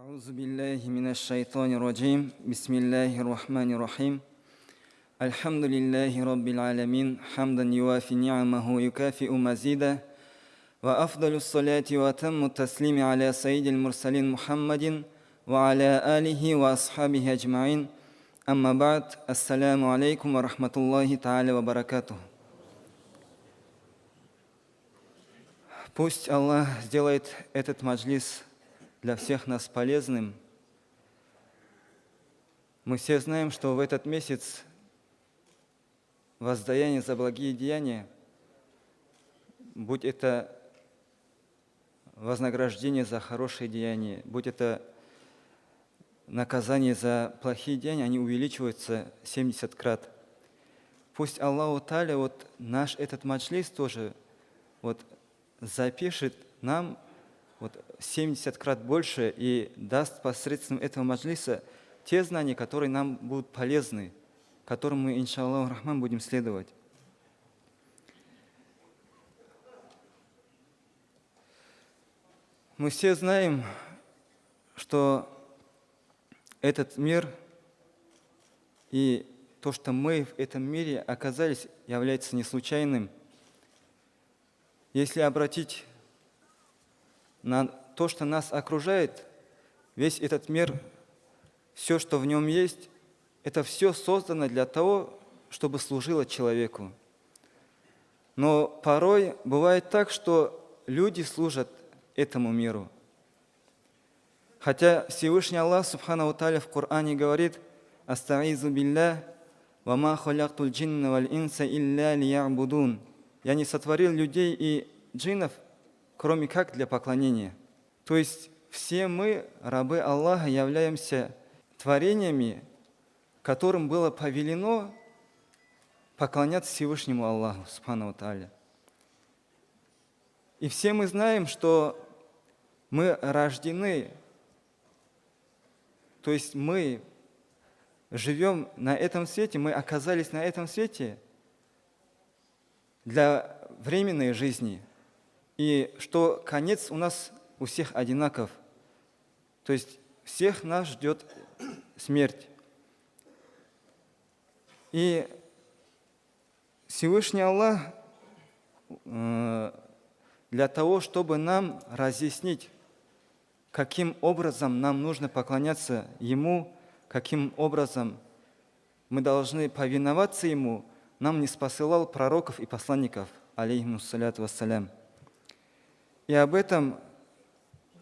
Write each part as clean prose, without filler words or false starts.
أعوذ بالله من الشيطان الرجيم بسم الله الرحمن الرحيم الحمد لله رب العالمين حمدا يوافي نعمه يكافئ مزيدا وأفضل الصلاة وأتم التسليم على سيد المرسلين محمد وعلى آله وأصحابه أجمعين أما بعد السلام عليكم ورحمة الله تعالى وبركاته. Пусть Аллах сделает этот маджлис для всех нас полезным. Мы все знаем, что в этот месяц воздаяние за благие деяния, будь это вознаграждение за хорошие деяния, будь это наказание за плохие деяния, они увеличиваются 70 крат. Пусть Аллаху Тааля наш этот маджлис тоже запишет нам 70 крат больше и даст посредством этого маджлиса те знания, которые нам будут полезны, которым мы, иншаллаху рахман, будем следовать. Мы все знаем, что этот мир и то, что мы в этом мире оказались, является не случайным. Если обратить на то, что нас окружает, весь этот мир, все, что в нем есть, это все создано для того, чтобы служило человеку. Но порой бывает так, что люди служат этому миру. Хотя Всевышний Аллах Субханаху Тааля в Коране говорит: «Астаизу билля, ва ма халяктуль джинна валь инса илля лиябудун». Я не сотворил людей и джиннов, кроме как для поклонения. То есть все мы, рабы Аллаха, являемся творениями, которым было повелено поклоняться Всевышнему Аллаху Субханаху Тааля. И все мы знаем, что мы рождены, то есть мы живем на этом свете, мы оказались на этом свете для временной жизни. И что конец у нас у всех одинаков. То есть всех нас ждет смерть. И Всевышний Аллах для того, чтобы нам разъяснить, каким образом нам нужно поклоняться Ему, каким образом мы должны повиноваться Ему, нам не спосылал пророков и посланников, алейхимуссаляту вассалям. И об этом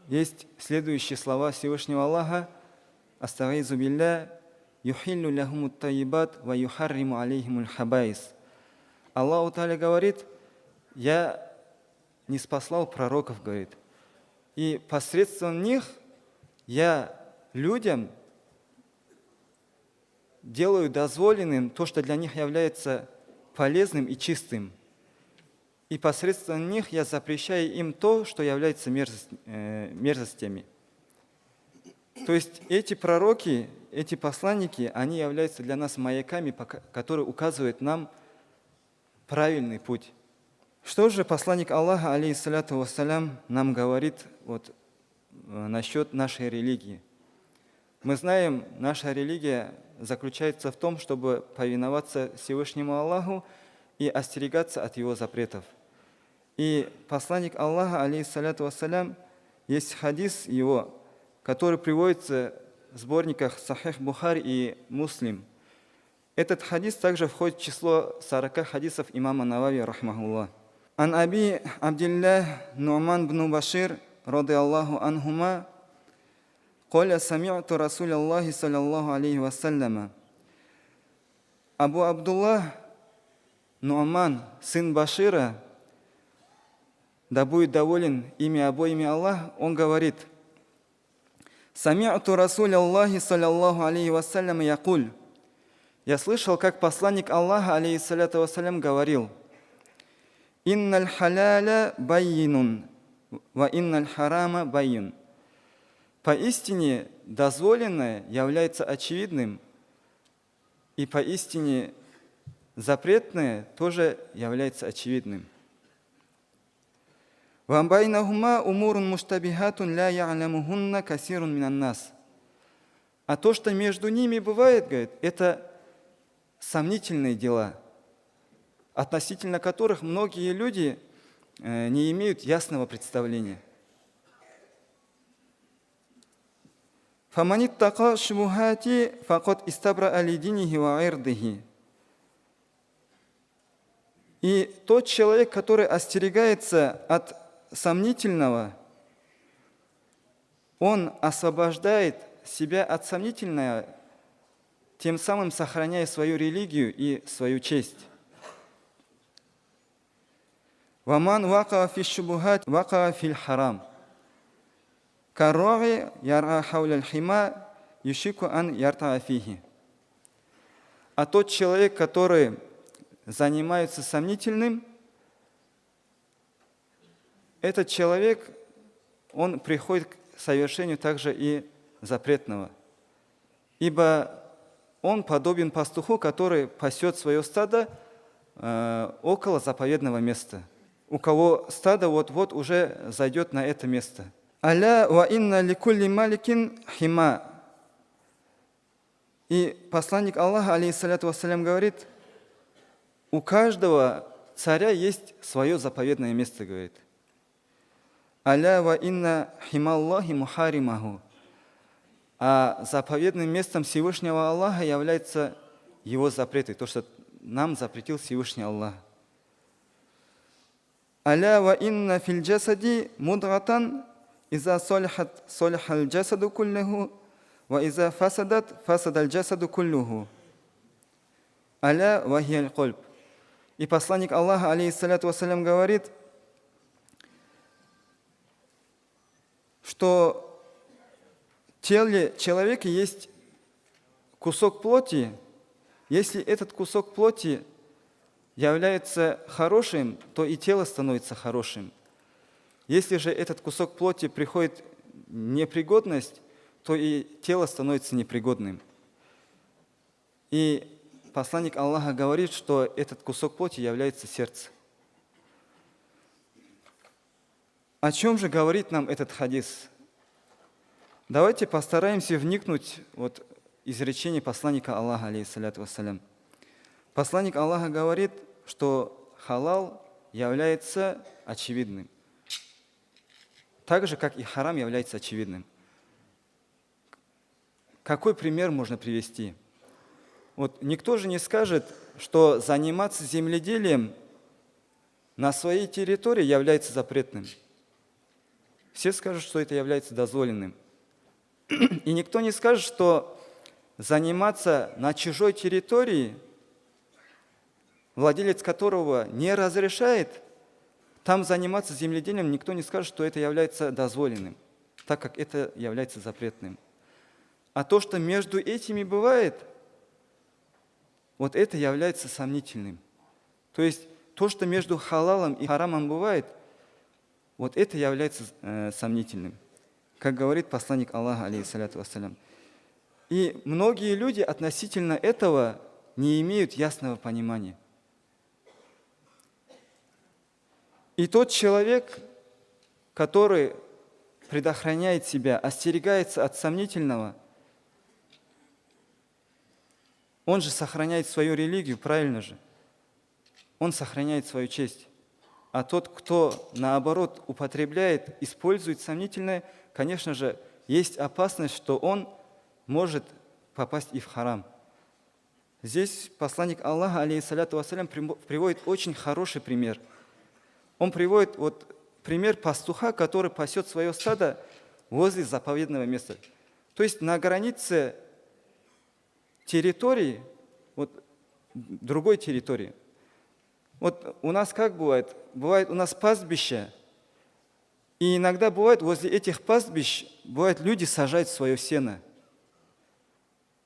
есть следующие слова Всевышнего Аллаха: «Астагизу билля, юхиллю ляхумут таибат, ва юхарриму алейхимуль хабаис». Аллаху Тааля говорит: «Я не спаслал пророков, говорит, и посредством них я людям делаю дозволенным то, что для них является полезным и чистым. И посредством них я запрещаю им то, что является мерзостями». То есть эти пророки, эти посланники, они являются для нас маяками, которые указывают нам правильный путь. Что же посланник Аллаха, алейхиссаляту вассалям, нам говорит насчет нашей религии? Мы знаем, наша религия заключается в том, чтобы повиноваться Всевышнему Аллаху и остерегаться от Его запретов. И посланник Аллаха, алейхиссаляту вассалям, есть хадис его, который приводится в сборниках Сахих Бухари и Муслим. Этот хадис также входит в число 40 хадисов имама Навави, рахмахуллах. Ан Аби Абдиллах Ну'ман бн Башир, ради Аллаху анхума, «Коля сами'ту Расуля Аллахи саллаллаху алейхи вассаляма». Абу Абдуллах Ну'ман, сын Башира, да будет доволен ими обоими Аллах, он говорит: «Сами'ту Расуля Аллахи саллаллаху алейхи вассаляма якуль». Я слышал, как посланник Аллаха, алейхиссаляту вассалям, говорил: «Инналь халяля байинун, ва инналь харама байин». Поистине дозволенное является очевидным, и поистине запретное тоже является очевидным. «Ва байнахума умурун муштабихатун ля я'лямухунна касирун минан нас». А то, что между ними бывает, говорит, это сомнительные дела, относительно которых многие люди не имеют ясного представления. «Фаман иттақа шубухати фақад истабра'a лидинихи ва ирдихи». И тот человек, который остерегается от сомнительного, он освобождает себя от сомнительного, тем самым сохраняя свою религию и свою честь. «Ваман вака фи шубухат вака фил харам. Карраги яра хауля хима юшику ан ярта фихи». А тот человек, который занимается сомнительным, этот человек, он приходит к совершению также и запретного. Ибо он подобен пастуху, который пасет свое стадо около заповедного места. У кого стадо вот-вот уже зайдет на это место. «Аля ва инна ликулли маликин хима». И посланник Аллаха, алейхиссаляту вассалям, говорит, у каждого царя есть свое заповедное место, говорит. «Аля ва инна хималлахи мухаримаху». А заповедным местом Всевышнего Аллаха является его запреты, то, что нам запретил Всевышний Аллах. «Аля ва инна фил джасади мудгатан, иза солихат солихал джасаду куллуху, ва иза фасадат фасадаль джасаду куллуху. Аля ва хияль кульб». И посланник Аллаха, алейхиссаляту вассалям, говорит, что в теле человека есть кусок плоти. Если этот кусок плоти является хорошим, то и тело становится хорошим. Если же этот кусок плоти приходит в непригодность, то и тело становится непригодным. И посланник Аллаха говорит, что этот кусок плоти является сердце. О чем же говорит нам этот хадис? Давайте постараемся вникнуть в изречение посланника Аллаха, алейхиссаляту вассалям. Посланник Аллаха говорит, что халал является очевидным, так же, как и харам является очевидным. Какой пример можно привести? Никто же не скажет, что заниматься земледелием на своей территории является запретным. Все скажут, что это является дозволенным. И никто не скажет, что заниматься на чужой территории, владелец которого не разрешает, там заниматься земледелием, никто не скажет, что это является дозволенным, так как это является запретным. А то, что между этими бывает, это является сомнительным. То есть то, что между халалом и харамом бывает, это является сомнительным, как говорит посланник Аллаха, алейхиссаляту вассалям. И многие люди относительно этого не имеют ясного понимания. И тот человек, который предохраняет себя, остерегается от сомнительного, он же сохраняет свою религию, правильно же? Он сохраняет свою честь. А тот, кто, наоборот, употребляет, использует сомнительное, конечно же, есть опасность, что он может попасть и в харам. Здесь посланник Аллаха, алейхиссаляту вассалям, приводит очень хороший пример. Он приводит пример пастуха, который пасет свое стадо возле заповедного места. То есть на границе территории, другой территории. У нас как бывает? Бывает у нас пастбища, и иногда бывает возле этих пастбищ, люди сажают свое сено.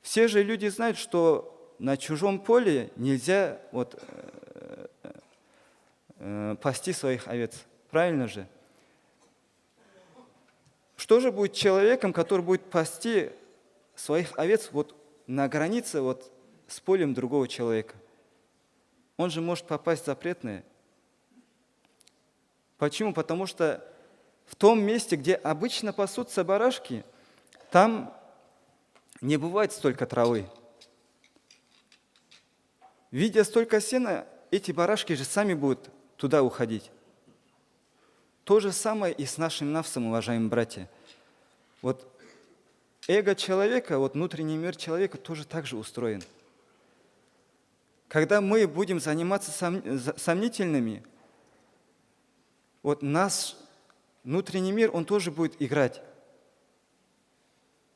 Все же люди знают, что на чужом поле нельзя пасти своих овец. Правильно же? Что же будет человеком, который будет пасти своих овец на границе с полем другого человека? Он же может попасть в запретное. Почему? Потому что в том месте, где обычно пасутся барашки, там не бывает столько травы. Видя столько сена, эти барашки же сами будут туда уходить. То же самое и с нашим нафсом, уважаемые братья. Вот эго человека, вот внутренний мир человека тоже так же устроен. Когда мы будем заниматься сомнительными, вот наш внутренний мир, он тоже будет играть.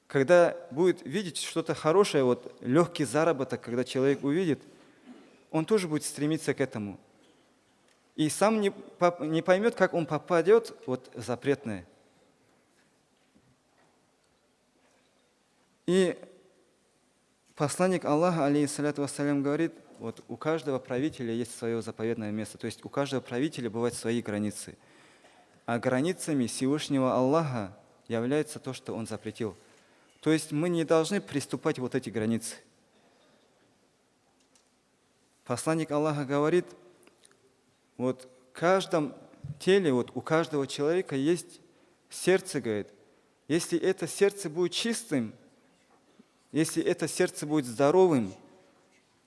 Когда будет видеть что-то хорошее, вот легкий заработок, когда человек увидит, он тоже будет стремиться к этому. И сам не поймет, как он попадет вот, в запретное. И посланник Аллаха, алейхиссаляту вассалям, говорит, вот у каждого правителя есть свое заповедное место, то есть у каждого правителя бывают свои границы. А границами Всевышнего Аллаха является то, что Он запретил. То есть мы не должны приступать вот эти границы. Посланник Аллаха говорит, вот в каждом теле, вот у каждого человека есть сердце, говорит. Если это сердце будет чистым, если это сердце будет здоровым,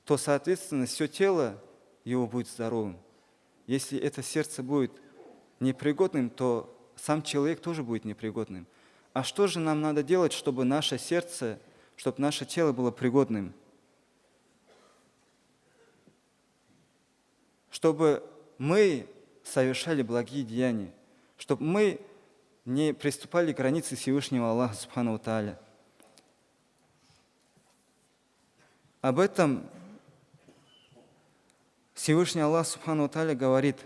то, соответственно, все тело его будет здоровым. Если это сердце будет непригодным, то сам человек тоже будет непригодным. А что же нам надо делать, чтобы наше сердце, чтобы наше тело было пригодным? Чтобы мы совершали благие деяния, чтобы мы не приступали к границе Всевышнего Аллаха Субхану Тааля. Об этом Всевышний Аллах Субхану Тааля говорит,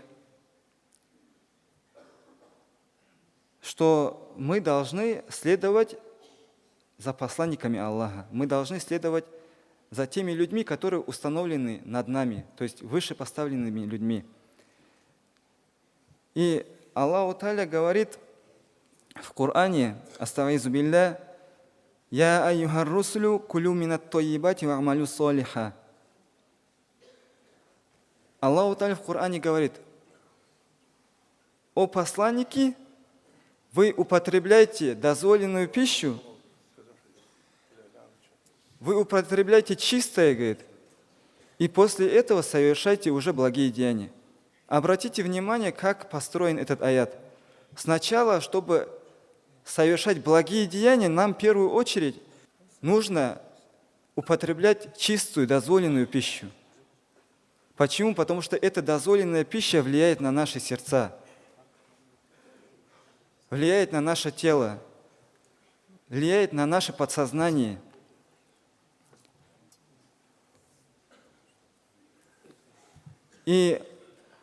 что мы должны следовать за посланниками Аллаха, мы должны следовать за теми людьми, которые установлены над нами, то есть выше поставленными людьми. И Аллах Тааля говорит в Коране, астагфиру билля, «Я айюхар русулю кулю минат тойибати ва амалю солиха». Аллах Тааля в Коране говорит, «О посланники, вы употребляете дозволенную пищу, вы употребляете чистое, говорит, и после этого совершайте уже благие деяния». Обратите внимание, как построен этот аят. Сначала, чтобы совершать благие деяния, нам в первую очередь нужно употреблять чистую, дозволенную пищу. Почему? Потому что эта дозволенная пища влияет на наши сердца, влияет на наше тело, влияет на наше подсознание. И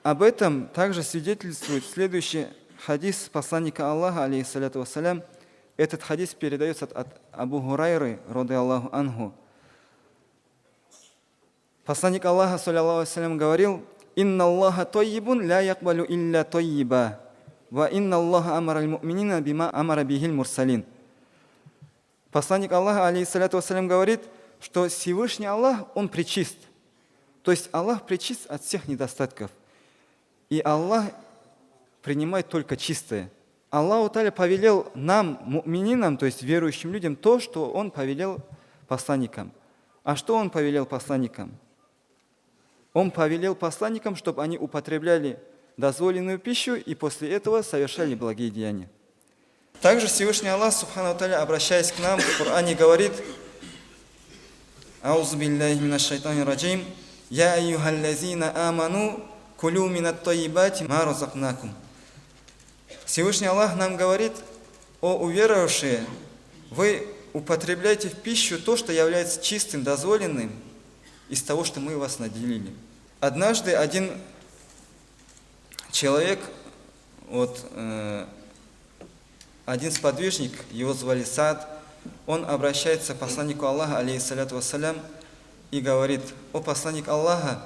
об этом также свидетельствует следующий хадис посланника Аллаха, алейхиссаляту вассалям. Этот хадис передается от Абу Хурайры, роды Аллаху анху. Посланник Аллаха, саллаллаху алейхи вассалям, говорил, «Инна Аллаха тойибун ля якбалю илля тойиба, ва инна Аллаха амара аль-му'минина бима амара бихиль мурсалин». Посланник Аллаха, алейхиссаляту вассалям, говорит, что Всевышний Аллах, Он пречист. То есть Аллах пречист от всех недостатков. И Аллах принимает только чистое. Аллах Тааля повелел нам, му'мининам, то есть верующим людям, то, что Он повелел посланникам. А что Он повелел посланникам? Он повелел посланникам, чтобы они употребляли дозволенную пищу и после этого совершали благие деяния. Также Всевышний Аллах, Субхану Тааля, обращаясь к нам, в Коране говорит, «Аузу билляхи минаш шайтани раджим, я айюхаллазина аману кулю минат тойибати ма разакнакум». Всевышний Аллах нам говорит, «О уверовавшие, вы употребляйте в пищу то, что является чистым, дозволенным из того, что мы вас наделили». Однажды один человек, один сподвижник, его звали Саад, он обращается к посланнику Аллаха, алейхиссаляту вассалям, и говорит, «О посланник Аллаха,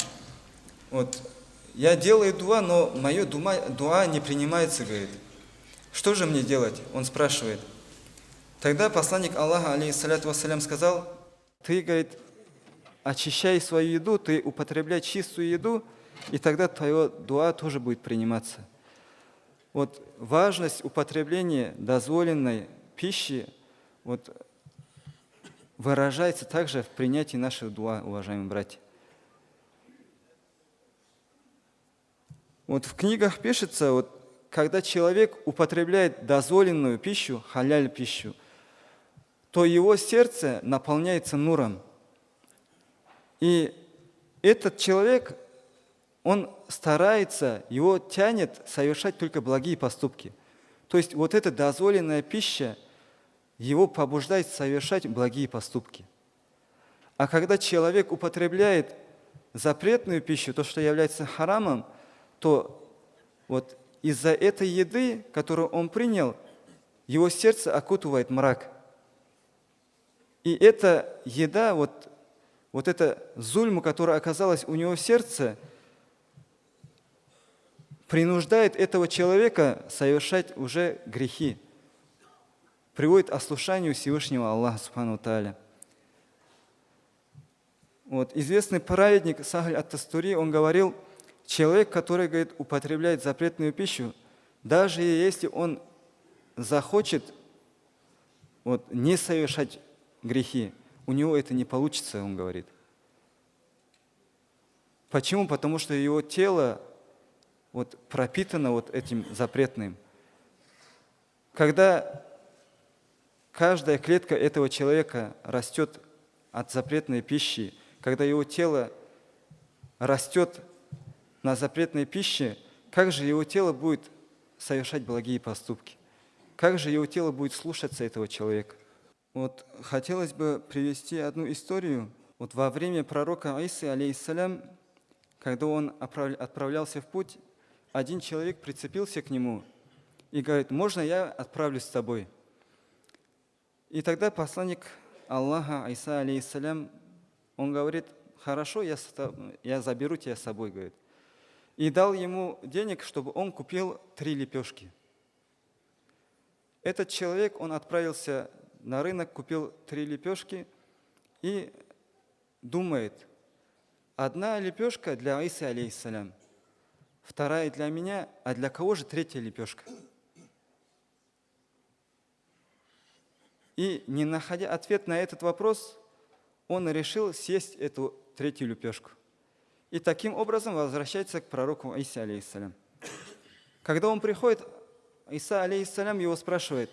я делаю дуа, но мое дуа не принимается», говорит. «Что же мне делать?» Он спрашивает. Тогда посланник Аллаха, алейхиссаляту вассалям, сказал, «Ты, говорит, очищай свою еду, ты употребляй чистую еду, и тогда твое дуа тоже будет приниматься». Вот важность употребления дозволенной пищи вот, выражается также в принятии наших дуа, уважаемые братья. Вот в книгах пишется, вот, когда человек употребляет дозволенную пищу, халяль пищу, то его сердце наполняется нуром. И этот человек, он старается, его тянет совершать только благие поступки. То есть вот эта дозволенная пища его побуждает совершать благие поступки. А когда человек употребляет запретную пищу, то, что является харамом, то вот из-за этой еды, которую он принял, его сердце окутывает мрак. И эта еда, вот эта зульма, которая оказалась у него в сердце, принуждает этого человека совершать уже грехи, приводит к ослушанию Всевышнего Аллаха Субхану Тааля. Вот, известный праведник Сахаль ат-Тастури, он говорил, человек, который, говорит, употребляет запретную пищу, даже если он захочет вот, не совершать грехи, у него это не получится, он говорит. Почему? Потому что его тело вот, пропитано вот этим запретным. Когда каждая клетка этого человека растет от запретной пищи, когда его тело растет на запретной пище, как же его тело будет совершать благие поступки? Как же его тело будет слушаться этого человека? Вот хотелось бы привести одну историю. Вот во время пророка Исы, алейхиссалям, когда он отправлялся в путь, один человек прицепился к нему и говорит: можно я отправлюсь с тобой? И тогда посланник Аллаха, Иса, алейхиссалям, он говорит: хорошо, я заберу тебя с собой, говорит. И дал ему денег, чтобы он купил 3 лепешки. Этот человек, он отправился на рынок, купил 3 лепешки и думает: одна лепешка для Исы, алейхиссалям, вторая для меня, а для кого же 3-я лепешка? И, не находя ответ на этот вопрос, он решил съесть эту 3-ю лепешку. И таким образом возвращается к пророку Исе, алейхиссалям. Когда он приходит, Иса, алейхиссалям, его спрашивает: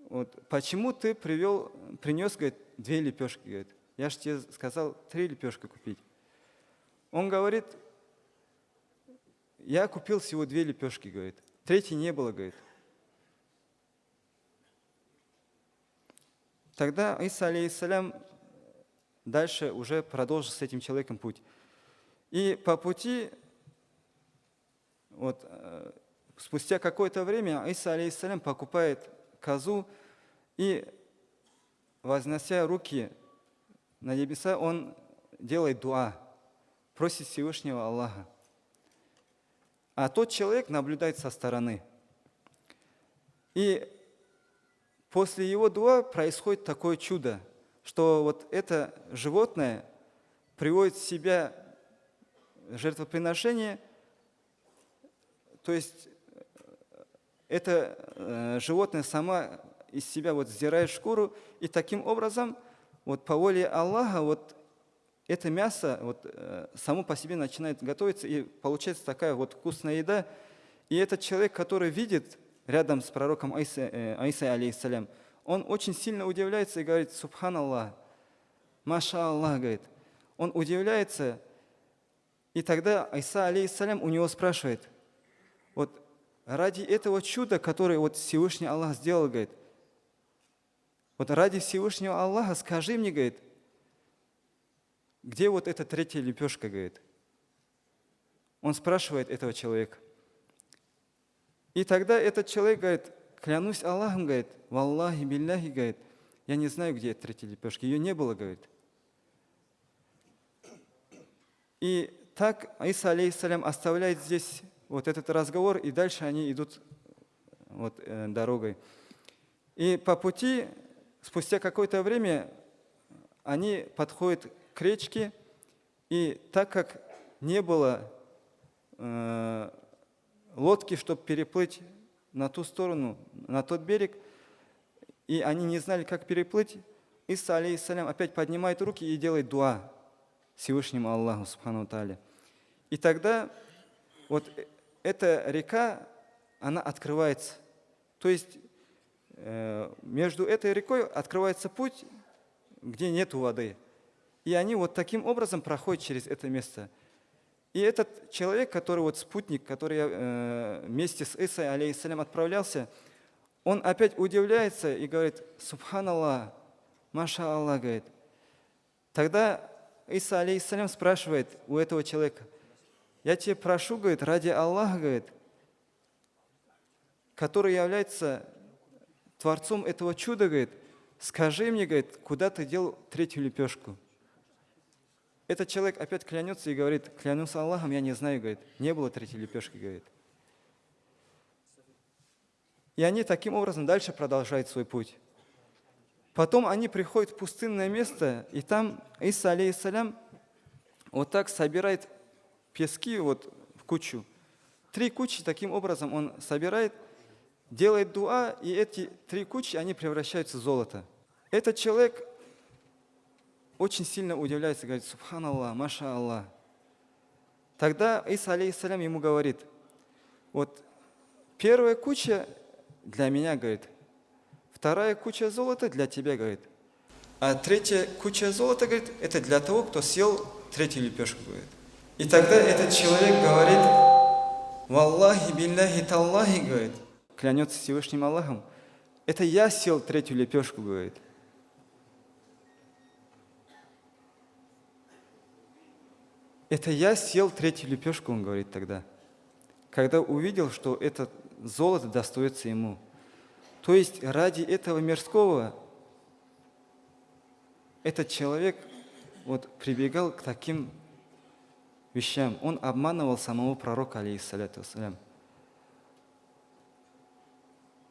вот, почему ты принес, говорит, 2 лепешки? Говорит, я же тебе сказал 3 лепешки купить. Он говорит: я купил всего 2 лепешки, говорит, 3-й не было, говорит. Тогда Иса, алейхиссалям, дальше уже продолжил с этим человеком путь. И по пути, вот, спустя какое-то время, Иса, алейхиссалям, покупает козу и, вознося руки на небеса, он делает дуа, просит Всевышнего Аллаха. А тот человек наблюдает со стороны. И после его дуа происходит такое чудо, что вот это животное приводит в себя жертвоприношение, то есть это животное сама из себя вот сдирает шкуру, и таким образом вот по воле Аллаха вот это мясо вот само по себе начинает готовиться, и получается такая вот вкусная еда. И этот человек, который видит рядом с пророком Аисой, алейхиссалям, он очень сильно удивляется и говорит: субханаллах, маша Аллах, говорит. Он удивляется, и тогда Иса, алейхиссалям, у него спрашивает: вот ради этого чуда, которое вот Всевышний Аллах сделал, говорит, вот ради Всевышнего Аллаха скажи мне, говорит, где вот эта 3-я лепешка, говорит. Он спрашивает этого человека. И тогда этот человек говорит: клянусь Аллахом, говорит, валлахи билляхи, говорит, я не знаю, где эта 3-я лепешка, ее не было, говорит. И так Иса, алейхиссалям, оставляет здесь вот этот разговор, и дальше они идут вот, дорогой. И по пути, спустя какое-то время, они подходят к речке, и так как не было лодки, чтобы переплыть на ту сторону, на тот берег, и они не знали, как переплыть. Иса, алейхиссалям, опять поднимает руки и делает дуа Всевышнему Аллаху, субхану тааля. И тогда вот эта река, она открывается. То есть между этой рекой открывается путь, где нет воды. И они вот таким образом проходят через это место. И этот человек, который вот спутник, который вместе с Исой, алейхиссалям, отправлялся, он опять удивляется и говорит: «Субханаллах, маша Аллах», говорит. Тогда Иса, алейхиссалям, спрашивает у этого человека: «Я тебе прошу, говорит, ради Аллаха, говорит, который является творцом этого чуда, говорит, скажи мне, говорит, куда ты дел третью лепешку?» Этот человек опять клянется и говорит: «Клянусь Аллахом, я не знаю», говорит, «не было третьей лепешки», говорит. И они таким образом дальше продолжают свой путь. Потом они приходят в пустынное место, и там Иса, алейхиссалям, вот так собирает пески вот в кучу. 3 кучи таким образом он собирает, делает дуа, и эти 3 кучи, они превращаются в золото. Этот человек очень сильно удивляется, говорит: «Субханаллах, маша Аллах». Тогда Иса, алейхиссалям, ему говорит: вот первая куча для меня, говорит, вторая куча золота для тебя, говорит, а третья куча золота, говорит, это для того, кто съел третью лепешку, говорит. И тогда этот человек говорит: «Валлахи билляхи таллахи», говорит, клянется Всевышним Аллахом, это я съел третью лепешку, говорит. Это я съел третью лепешку, он говорит тогда, когда увидел, что это золото достается ему. То есть ради этого мирского этот человек вот прибегал к таким вещам. Он обманывал самого пророка, алейхиссаляту вассалям.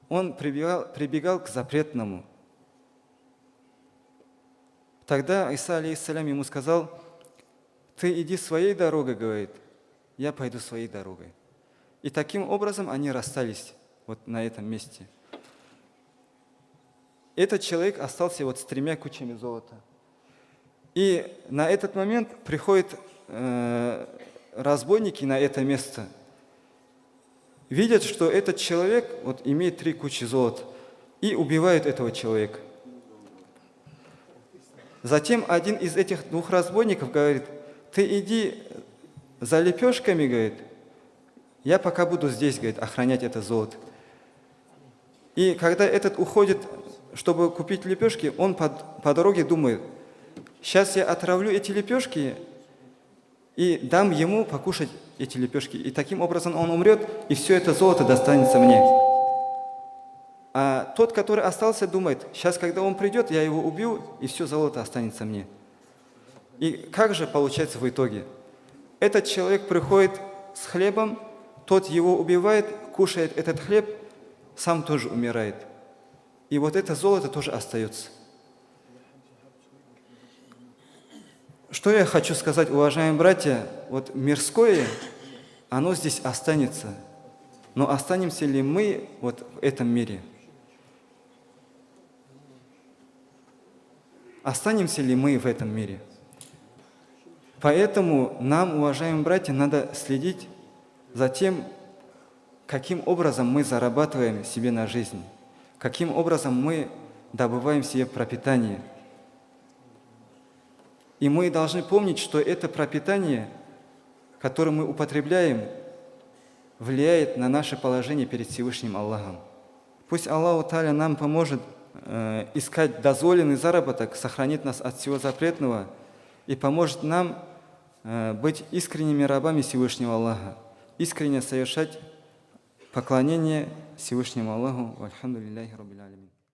Он прибегал к запретному. Тогда Иса, алейхиссалям, ему сказал: «Ты иди своей дорогой», говорит, «я пойду своей дорогой». И таким образом они расстались вот на этом месте. Этот человек остался вот с 3 кучами золота. И на этот момент приходят разбойники на это место. Видят, что этот человек вот имеет 3 кучи золота, и убивают этого человека. Затем один из этих 2 разбойников говорит: «Ты иди за лепешками, говорит, я пока буду здесь, говорит, охранять это золото». И когда этот уходит, чтобы купить лепешки, он по дороге думает: сейчас я отравлю эти лепешки и дам ему покушать эти лепешки. И таким образом он умрет, и все это золото достанется мне. А тот, который остался, думает: сейчас, когда он придет, я его убью, и все золото останется мне. И как же получается в итоге? Этот человек приходит с хлебом, тот его убивает, кушает этот хлеб, сам тоже умирает. И вот это золото тоже остается. Что я хочу сказать, уважаемые братья, вот мирское, оно здесь останется. Но останемся ли мы вот в этом мире? Останемся ли мы в этом мире? Поэтому нам, уважаемые братья, надо следить за тем, каким образом мы зарабатываем себе на жизнь, каким образом мы добываем себе пропитание. И мы должны помнить, что это пропитание, которое мы употребляем, влияет на наше положение перед Всевышним Аллахом. Пусть Аллах Тааля нам поможет искать дозволенный заработок, сохранит нас от всего запретного и поможет нам быть искренними рабами Всевышнего Аллаха, искренне совершать поклонение Всевышнему Аллаху. Альхамдулиллахи раббил алямин.